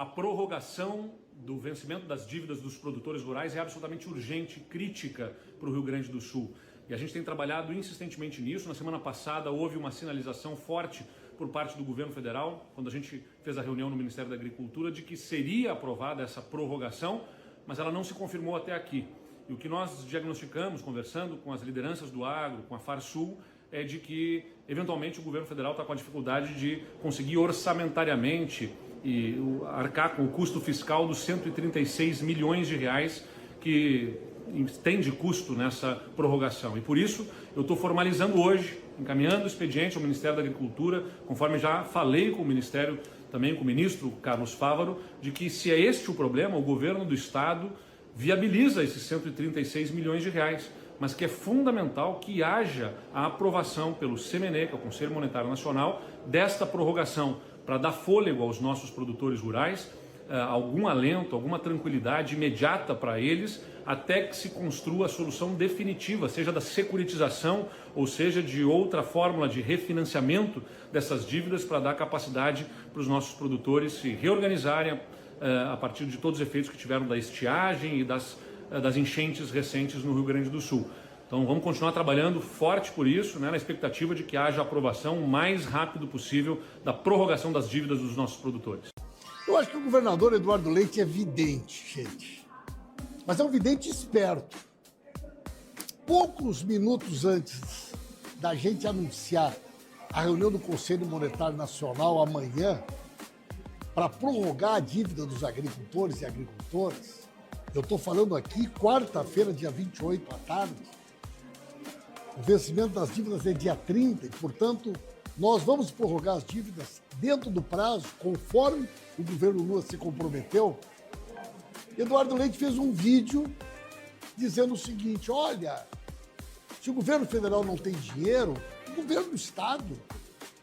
A prorrogação do vencimento das dívidas dos produtores rurais é absolutamente urgente, crítica para o Rio Grande do Sul. E a gente tem trabalhado insistentemente nisso. Na semana passada houve uma sinalização forte por parte do governo federal, quando a gente fez a reunião no Ministério da Agricultura, de que seria aprovada essa prorrogação, mas ela não se confirmou até aqui. E o que nós diagnosticamos, conversando com as lideranças do agro, com a Farsul, é de que, eventualmente, o governo federal está com a dificuldade de conseguir orçamentariamente e arcar com o custo fiscal dos 136 milhões de reais que tem de custo nessa prorrogação. E por isso eu estou formalizando hoje, encaminhando o expediente ao Ministério da Agricultura, conforme já falei com o Ministério, também com o ministro Carlos Fávaro, de que se é este o problema, o governo do Estado viabiliza esses 136 milhões de reais, mas que é fundamental que haja a aprovação pelo CMNE, que é o Conselho Monetário Nacional, desta prorrogação, para dar fôlego aos nossos produtores rurais, algum alento, alguma tranquilidade imediata para eles, até que se construa a solução definitiva, seja da securitização ou seja de outra fórmula de refinanciamento dessas dívidas, para dar capacidade para os nossos produtores se reorganizarem a partir de todos os efeitos que tiveram da estiagem e das enchentes recentes no Rio Grande do Sul. Então vamos continuar trabalhando forte por isso, na expectativa de que haja a aprovação o mais rápido possível da prorrogação das dívidas dos nossos produtores. Eu acho que o governador Eduardo Leite é vidente, gente. Mas é um vidente esperto. Poucos minutos antes da gente anunciar a reunião do Conselho Monetário Nacional amanhã para prorrogar a dívida dos agricultores e agricultoras, eu estou falando aqui quarta-feira, dia 28 à tarde, o vencimento das dívidas é dia 30 e, portanto, nós vamos prorrogar as dívidas dentro do prazo, conforme o governo Lula se comprometeu. Eduardo Leite fez um vídeo dizendo o seguinte: olha, se o governo federal não tem dinheiro, o governo do Estado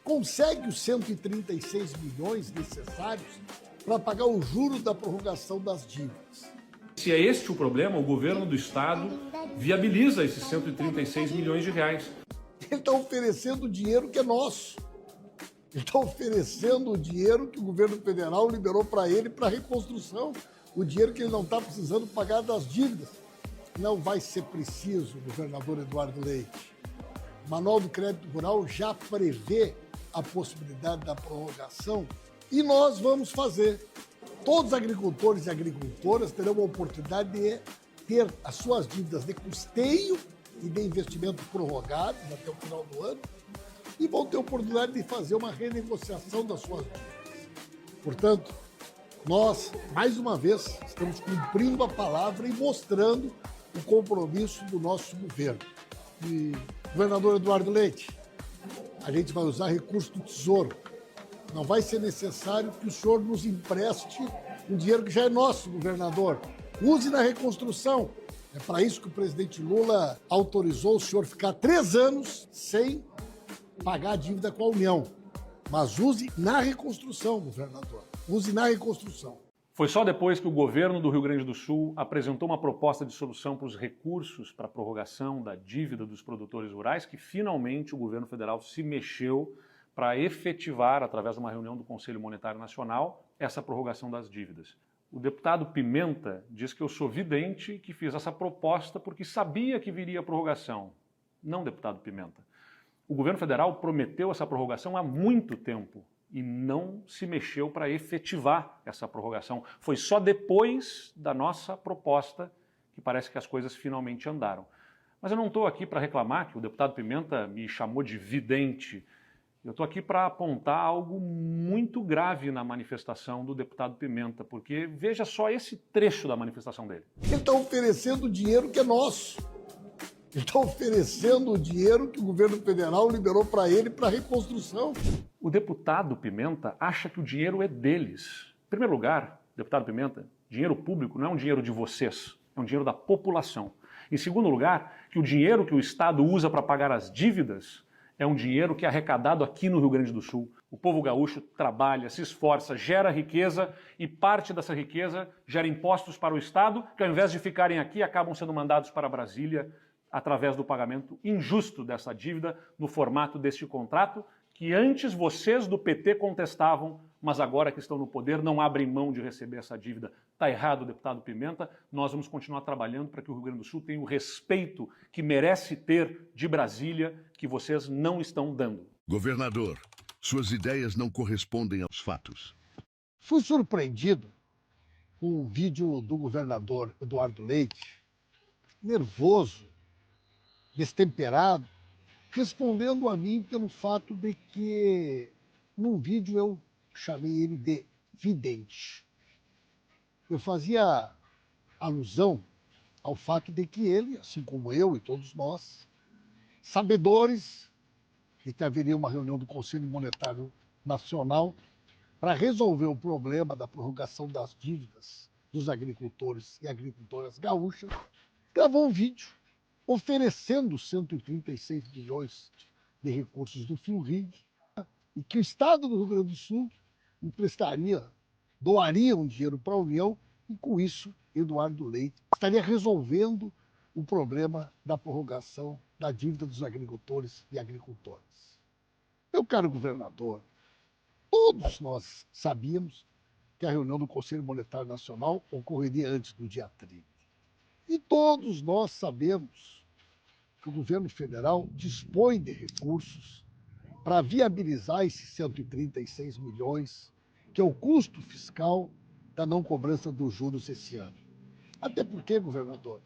consegue os 136 milhões necessários para pagar o juro da prorrogação das dívidas. Se é este o problema, o governo do Estado viabiliza esses 136 milhões de reais. Ele está oferecendo o dinheiro que é nosso. Ele está oferecendo o dinheiro que o governo federal liberou para ele para a reconstrução. O dinheiro que ele não está precisando pagar das dívidas. Não vai ser preciso, governador Eduardo Leite. O Manual do Crédito Rural já prevê a possibilidade da prorrogação e nós vamos fazer. Todos os agricultores e agricultoras terão a oportunidade de ter as suas dívidas de custeio e de investimento prorrogados até o final do ano e vão ter a oportunidade de fazer uma renegociação das suas dívidas. Portanto, nós, mais uma vez, estamos cumprindo a palavra e mostrando o compromisso do nosso governo. E, governador Eduardo Leite, a gente vai usar recurso do Tesouro. Não vai ser necessário que o senhor nos empreste um dinheiro que já é nosso, governador. Use na reconstrução. É para isso que o presidente Lula autorizou o senhor ficar 3 anos sem pagar a dívida com a União. Mas use na reconstrução, governador. Use na reconstrução. Foi só depois que o governo do Rio Grande do Sul apresentou uma proposta de solução para os recursos para a prorrogação da dívida dos produtores rurais que finalmente o governo federal se mexeu para efetivar, através de uma reunião do Conselho Monetário Nacional, essa prorrogação das dívidas. O deputado Pimenta diz que eu sou vidente e que fiz essa proposta porque sabia que viria a prorrogação. Não, deputado Pimenta. O governo federal prometeu essa prorrogação há muito tempo e não se mexeu para efetivar essa prorrogação. Foi só depois da nossa proposta que parece que as coisas finalmente andaram. Mas eu não estou aqui para reclamar que o deputado Pimenta me chamou de vidente. Eu estou aqui para apontar algo muito grave na manifestação do deputado Pimenta, porque veja só esse trecho da manifestação dele. Ele está oferecendo o dinheiro que é nosso. Ele está oferecendo o dinheiro que o governo federal liberou para ele para a reconstrução. O deputado Pimenta acha que o dinheiro é deles. Em primeiro lugar, deputado Pimenta, dinheiro público não é um dinheiro de vocês, é um dinheiro da população. Em segundo lugar, que o dinheiro que o Estado usa para pagar as dívidas é um dinheiro que é arrecadado aqui no Rio Grande do Sul. O povo gaúcho trabalha, se esforça, gera riqueza e parte dessa riqueza gera impostos para o Estado, que ao invés de ficarem aqui, acabam sendo mandados para Brasília através do pagamento injusto dessa dívida no formato deste contrato que antes vocês do PT contestavam mas agora que estão no poder não abrem mão de receber essa dívida. Está errado, deputado Pimenta. Nós vamos continuar trabalhando para que o Rio Grande do Sul tenha o respeito que merece ter de Brasília, que vocês não estão dando. Governador, suas ideias não correspondem aos fatos. Fui surpreendido com um vídeo do governador Eduardo Leite, nervoso, destemperado, respondendo a mim pelo fato de que, num vídeo, eu chamei ele de vidente. Eu fazia alusão ao fato de que ele, assim como eu e todos nós, sabedores de que haveria uma reunião do Conselho Monetário Nacional para resolver o problema da prorrogação das dívidas dos agricultores e agricultoras gaúchas, gravou um vídeo oferecendo 136 bilhões de recursos do FIURIG e que o Estado do Rio Grande do Sul emprestaria, doaria um dinheiro para a União e, com isso, Eduardo Leite estaria resolvendo o problema da prorrogação da dívida dos agricultores e agricultoras. Meu caro governador, todos nós sabíamos que a reunião do Conselho Monetário Nacional ocorreria antes do dia 30. E todos nós sabemos que o governo federal dispõe de recursos para viabilizar esses 136 milhões, que é o custo fiscal da não cobrança dos juros esse ano. Até porque, governador,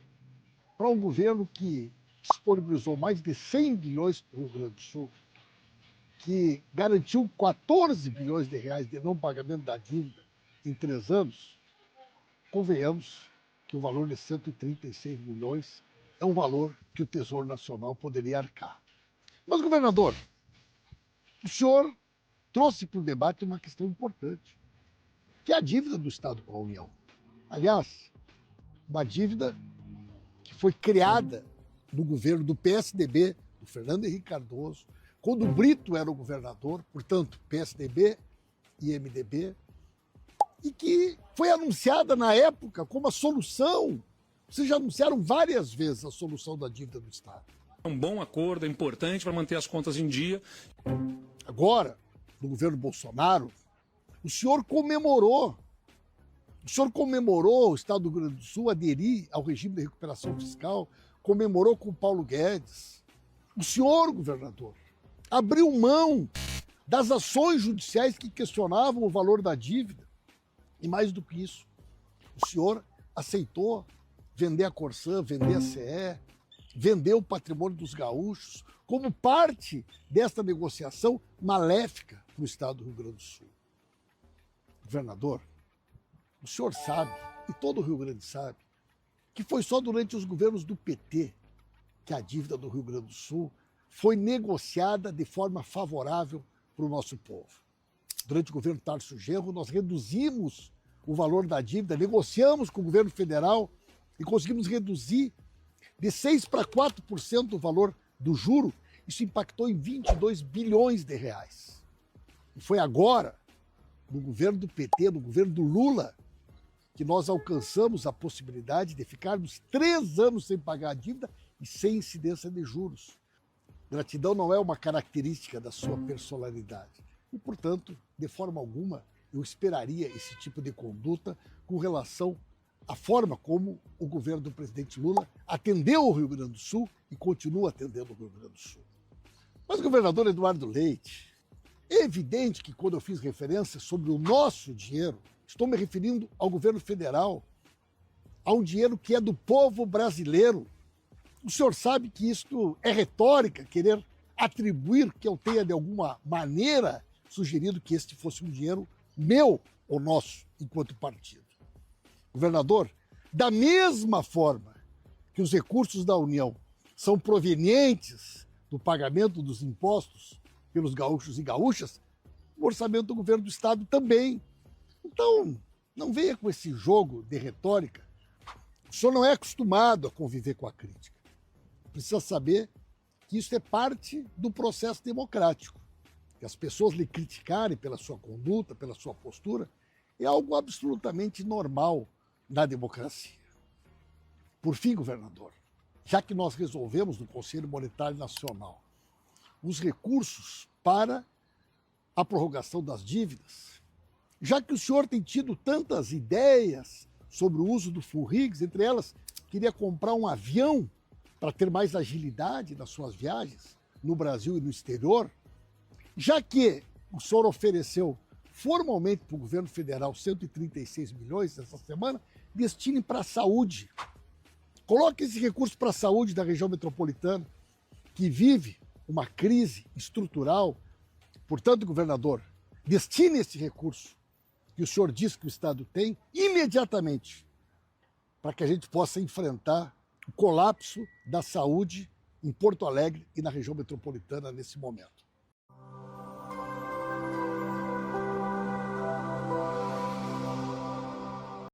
para um governo que disponibilizou mais de 100 bilhões para o Rio Grande do Sul, que garantiu 14 bilhões de reais de não pagamento da dívida em 3 anos, convenhamos que o valor de 136 milhões é um valor que o Tesouro Nacional poderia arcar. Mas, governador, o senhor trouxe para o debate uma questão importante, que é a dívida do Estado com a União. Aliás, uma dívida que foi criada no governo do PSDB, do Fernando Henrique Cardoso, quando o Brito era o governador, portanto, PSDB e MDB, e que foi anunciada na época como a solução. Vocês já anunciaram várias vezes a solução da dívida do Estado. É um bom acordo, é importante para manter as contas em dia. Agora, no governo Bolsonaro, o senhor comemorou o Estado do Rio Grande do Sul aderir ao regime de recuperação fiscal, comemorou com o Paulo Guedes. O senhor, governador, abriu mão das ações judiciais que questionavam o valor da dívida. E mais do que isso, o senhor aceitou vender a Corsã, vender a CE, vender o patrimônio dos gaúchos como parte desta negociação maléfica para o Estado do Rio Grande do Sul. Governador, o senhor sabe, e todo o Rio Grande sabe, que foi só durante os governos do PT que a dívida do Rio Grande do Sul foi negociada de forma favorável para o nosso povo. Durante o governo Tarso Genro, nós reduzimos o valor da dívida, negociamos com o governo federal e conseguimos reduzir de 6% para 4% o valor do juro. Isso impactou em 22 bilhões de reais. E foi agora, no governo do PT, no governo do Lula, que nós alcançamos a possibilidade de ficarmos 3 anos sem pagar a dívida e sem incidência de juros. Gratidão não é uma característica da sua personalidade. E, portanto, de forma alguma, eu esperaria esse tipo de conduta com relação à forma como o governo do presidente Lula atendeu o Rio Grande do Sul e continua atendendo o Rio Grande do Sul. Mas, governador Eduardo Leite, é evidente que quando eu fiz referência sobre o nosso dinheiro, estou me referindo ao governo federal, a um dinheiro que é do povo brasileiro. O senhor sabe que isso é retórica, querer atribuir que eu tenha de alguma maneira sugerido que este fosse um dinheiro meu ou nosso, enquanto partido. Governador, da mesma forma que os recursos da União são provenientes do pagamento dos impostos pelos gaúchos e gaúchas, o orçamento do governo do Estado também. Então, não venha com esse jogo de retórica. O senhor não é acostumado a conviver com a crítica. Precisa saber que isso é parte do processo democrático. Que as pessoas lhe criticarem pela sua conduta, pela sua postura, é algo absolutamente normal na democracia. Por fim, governador, já que nós resolvemos no Conselho Monetário Nacional os recursos para a prorrogação das dívidas, Já que o senhor tem tido tantas ideias sobre o uso do Full Rigs, entre elas, queria comprar um avião para ter mais agilidade nas suas viagens no Brasil e no exterior, já que o senhor ofereceu formalmente para o governo federal 136 milhões essa semana, destine para a saúde. Coloque esse recurso para a saúde da região metropolitana, que vive uma crise estrutural. Portanto, governador, destine esse recurso que o senhor diz que o Estado tem imediatamente para que a gente possa enfrentar o colapso da saúde em Porto Alegre e na região metropolitana nesse momento.